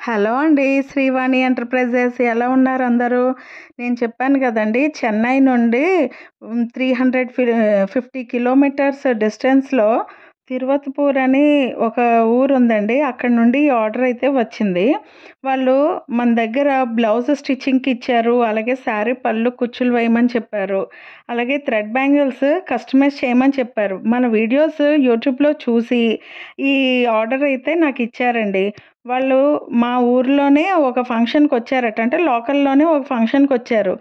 Hello అండి. Srivani enterprises ఎలా ఉన్నారు అందరూ? నేను చెప్పాను గదండీ! చెన్నై నుండి 50 కిలోమీటర్స్ డిస్టెన్స్‌లో తిరువత్పూర్ అని ఒక ఊరుందండి. అక్కడి నుండి ఈ ఆర్డర్ అయితే వచ్చింది. వాళ్ళు మన దగ్గర బ్లౌజ్ స్టిచ్చింగ్‌కి ఇచ్చారు. అలాగే శారీ పళ్ళు కుచ్చులు వేయమని చెప్పారు. అలాగే థ్రెడ్ బ్యాంగిల్స్ కస్టమైజ్ చేయమని చెప్పారు. మన వీడియోస్ యూట్యూబ్‌లో చూసి ఈ ఆర్డర్ అయితే నాకు ఇచ్చారండి. వాళ్ళు మా ఊర్లోనే ఒక ఫంక్షన్‌కొచ్చారట. అంటే లోకల్‌లోనే ఒక ఫంక్షన్‌కొచ్చారు.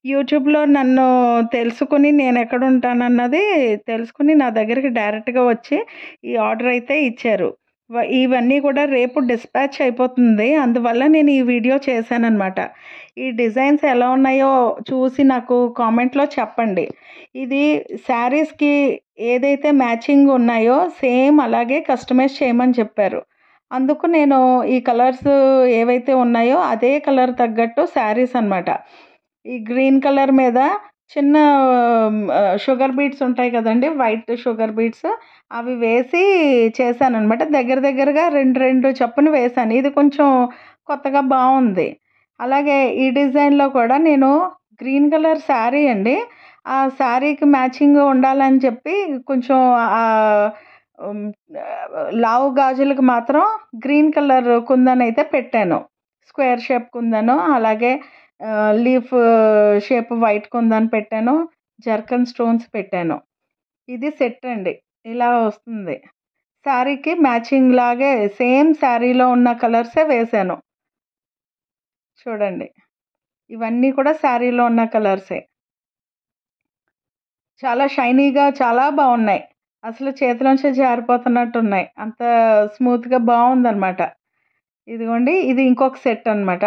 యూట్యూబ్‌లో నన్ను తెలుసుకొని నేనెక్కడుంటానన్నది తెలుసుకొని నా దగ్గరికి డైరెక్ట్‌గా వచ్చి ఈ ఆర్డర్ అయితే ఇచ్చారు. ఇవన్నీ కూడా రేపు డిస్పాచ్ అయిపోతుంది. అందువల్ల నేను ఈ వీడియో చేశాననమాట. ఈ డిజైన్స్ ఎలా ఉన్నాయో చూసి నాకు కామెంట్‌లో చెప్పండి. ఇది శారీస్‌కి ఏదైతే మ్యాచింగ్ ఉన్నాయో సేమ్ అలాగే కస్టమైజ్ చేయమని చెప్పారు. అందుకు నేను ఈ కలర్స్ ఏవైతే ఉన్నాయో అదే కలర్ తగ్గట్టు శారీస్ అనమాట. ఈ గ్రీన్ కలర్ మీద చిన్న షుగర్ బీడ్స్ ఉంటాయి కదండీ! వైట్ షుగర్ బీడ్స్ అవి వేసి చేశాననమాట. దగ్గర దగ్గరగా 2 చొప్పున వేశాను. ఇది కొంచెం కొత్తగా బావుంది. అలాగే ఈ డిజైన్‌లో కూడా నేను గ్రీన్ కలర్ శారీ అండి. ఆ శారీకి మ్యాచింగ్ ఉండాలని చెప్పి కొంచెం హ్మ్. లావు గాజులకు మాత్రం గ్రీన్ కలర్ కుందన్ అయితే పెట్టాను. స్క్వేర్ షేప్ కుందను, అలాగే లీఫ్ షేప్ వైట్ కుందన్ పెట్టాను. జర్కన్ స్టోన్స్ పెట్టాను. ఇది సెట్ అండి. ఇలా వస్తుంది. శారీకి మ్యాచింగ్ లాగే సేమ్ శారీలో ఉన్న కలర్సే వేశాను. చూడండి. ఇవన్నీ కూడా శారీలో ఉన్న కలర్సే. చాలా షైనీగా చాలా బావున్నాయి. అసలు చేతిలోంచి జారిపోతున్నట్టున్నాయి. అంత స్మూత్‌గా బావుందనమాట. ఇదిగోండి ఇది ఇంకొక సెట్ అనమాట.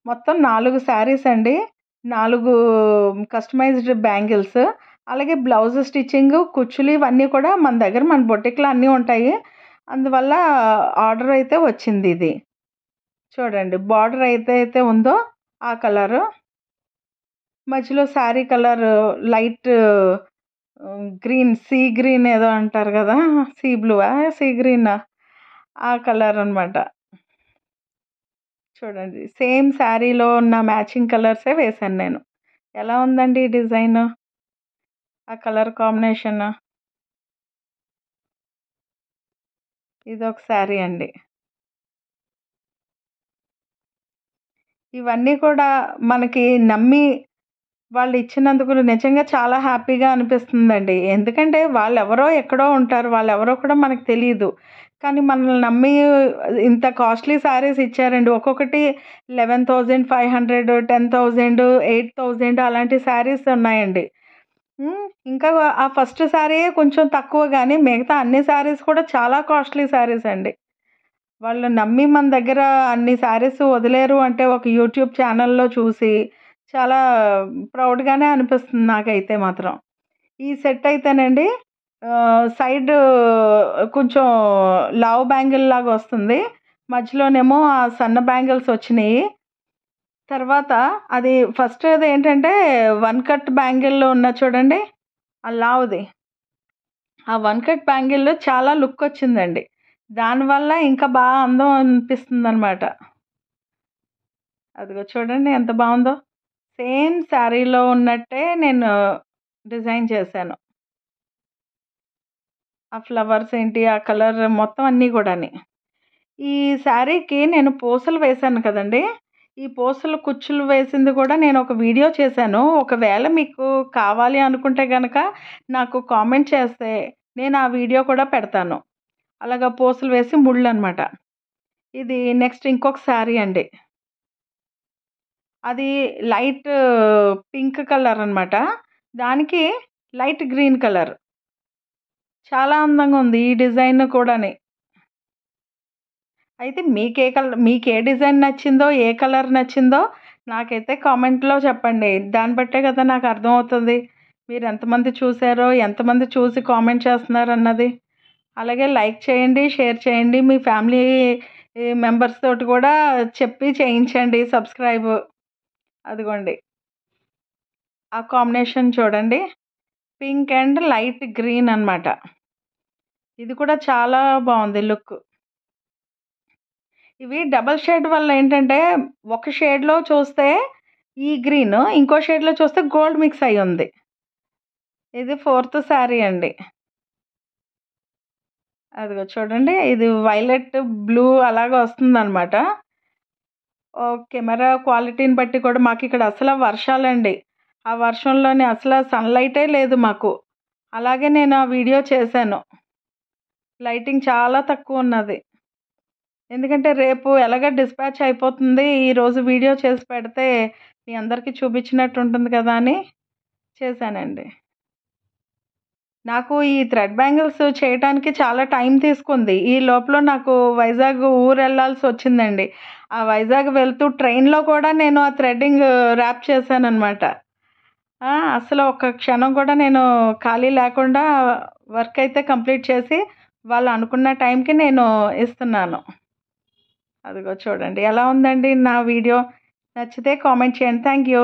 మొత్తం 4 శారీస్ అండి. 4 కస్టమైజ్డ్ బ్యాంగిల్స్. అలాగే బ్లౌజ్ స్టిచ్చింగు, కుచ్చులు ఇవన్నీ కూడా మన దగ్గర మన బొటిక్‌లో అన్నీ ఉంటాయి. అందువల్ల ఆర్డర్ అయితే వచ్చిందిది. చూడండి బార్డర్ అయితే ఉందో ఆ కలరు. మధ్యలో sari colour light green sea green ఏదో అంటారు గదా! సీ బ్లూవా? సీ గ్రీనా? ఆ కలర్ అనమాట. చూడండి. సేమ్ శారీలో ఉన్న మ్యాచింగ్ కలర్సే వేశాను నేను. ఎలా ఉందండి ఈ డిజైను? ఆ కలర్ కాంబినేషను. ఇదొక శారీ అండి. ఇవన్నీ కూడా మనకి నమ్మి వాళ్ళిచ్చినందుకు నిజంగా చాలా హ్యాపీగా అనిపిస్తుందండి. ఎందుకంటే వాళ్ళెవరో ఎక్కడో ఉంటారు. వాళ్ళెవరో కూడా మనకు తెలీదు. కానీ మనల్ని నమ్మి ఇంత కాస్ట్‌లీ శారీస్ ఇచ్చారండి. ఒక్కొక్కటి 11,500, 10,000, 8,000 అలాంటి శారీస్ ఉన్నాయండి. ఇంకా ఆ ఫస్ట్ శారీయే కొంచెం తక్కువ గానీ మిగతా అన్ని శారీస్ కూడా చాలా కాస్ట్‌లీ శారీస్ అండి. వాళ్ళు నమ్మి మన దగ్గర అన్ని శారీస్ వదిలేరు అంటే ఒక యూట్యూబ్ ఛానల్‌లో చూసి చాలా ప్రౌడ్‌గానే అనిపిస్తుంది నాకైతే మాత్రం. ఈ సెట్ అయితేనండి సైడ్ కొంచెం లావు బ్యాంగిల్ లాగా వస్తుంది. మధ్యలోనేమో ఆ సన్న బ్యాంగిల్స్ వచ్చినియి. తర్వాత అది ఫస్ట్‌ది ఏంటంటే వన్ కట్ బ్యాంగిల్ ఉన్నది చూడండి. ఆ లావుది. ఆ వన్ కట్ బ్యాంగిల్ చాలా లుక్ వచ్చిందండి. దానివల్ల ఇంకా అందం అనిపిస్తుందనమాట. అదిగో చూడండి ఎంత బావుందో. సేమ్ శారీలో ఉన్నట్టే నేను డిజైన్ చేశాను. ఆ ఫ్లవర్స్ ఏంటి, ఆ కలర్ మొత్తం అన్నీ గూడాని. ఈ శారీకి నేను పూసలు వేశాను కదండీ! ఈ పూసలు కుచ్చులు వేసింది కూడా నేను ఒక వీడియో చేశాను. ఒకవేళ మీకు కావాలి అనుకుంటే గనక నాకు కామెంట్ చేస్తే నేను ఆ వీడియో కూడా పెడతాను. అలాగా పూసలు వేసి ముళ్ళనమాట. ఇది నెక్స్ట్ ఇంకొక శారీ అండి. అది లైట్ పింక్ కలర్ అనమాట. దానికి లైట్ గ్రీన్ కలర్. చాలా అందంగా ఉంది ఈ డిజైన్ కూడాని. అయితే మీకే డిజైన్ నచ్చిందో, ఏ కలర్ నచ్చిందో నాకైతే కామెంట్‌లో చెప్పండి. దాన్ని బట్టే కదా నాకు అర్థమవుతది. మీరు ఎంతమంది చూసారో, ఎంతమంది చూసి కామెంట్ చేస్తున్నారన్నది. అలాగే లైక్ చేయండి, షేర్ చేయండి. మీ ఫ్యామిలీ మెంబర్స్ తోటి కూడా చెప్పి చేయించండి సబ్స్క్రైబ్. అదిగోండి. ఆ కాంబినేషన్ చూడండి. పింక్ అండ్ లైట్ గ్రీన్ అనమాట. ఇది కూడా చాలా బావుంది లుక్. ఇవి డబల్ షేడ్ వల్ల ఏంటంటే ఒక షేడ్లో చూస్తే ఈ గ్రీన్, ఇంకో షేడ్లో చూస్తే గోల్డ్ మిక్స్ అయి ఉంది. ఇది 4th శారీ అండి. అదిగో చూడండి, ఇది వైలెట్ బ్లూ అలాగా వస్తుందన్నమాట. కెమెరా క్వాలిటీని బట్టి కూడా మాకు ఇక్కడ అసలు వర్షాలండి. ఆ వర్షంలోనే అసలు సన్లైటే లేదు మాకు. అలాగే నేను ఆ వీడియో చేశాను. లైటింగ్ చాలా తక్కువ ఉన్నది. ఎందుకంటే రేపు ఎలాగ డిస్పాచ్ అయిపోతుంది, ఈరోజు వీడియో చేసి పెడితే మీ అందరికీ చూపించినట్టు ఉంటుంది కదా అని చేశానండి. నాకు ఈ థ్రెడ్ బ్యాంగిల్స్ చేయటానికి చాలా టైం తీసుకుంది. ఈ లోపల నాకు వైజాగ్ ఊరెళ్ళాల్సి వచ్చిందండి. ఆ వైజాగ్ వెళ్తూ ట్రైన్‌లో కూడా నేను ఆ థ్రెడ్డింగ్ ర్యాప్ చేశాననమాట. అసలు ఒక్క క్షణం కూడా నేను ఖాళీ లేకుండా వర్క్ అయితే కంప్లీట్ చేసి, వాళ్ళు అనుకున్న టైంకి నేను ఇస్తున్నాను. అదిగో చూడండి ఎలా ఉందండి నా వీడియో. నచ్చితే కామెంట్ చేయండి. Thank you.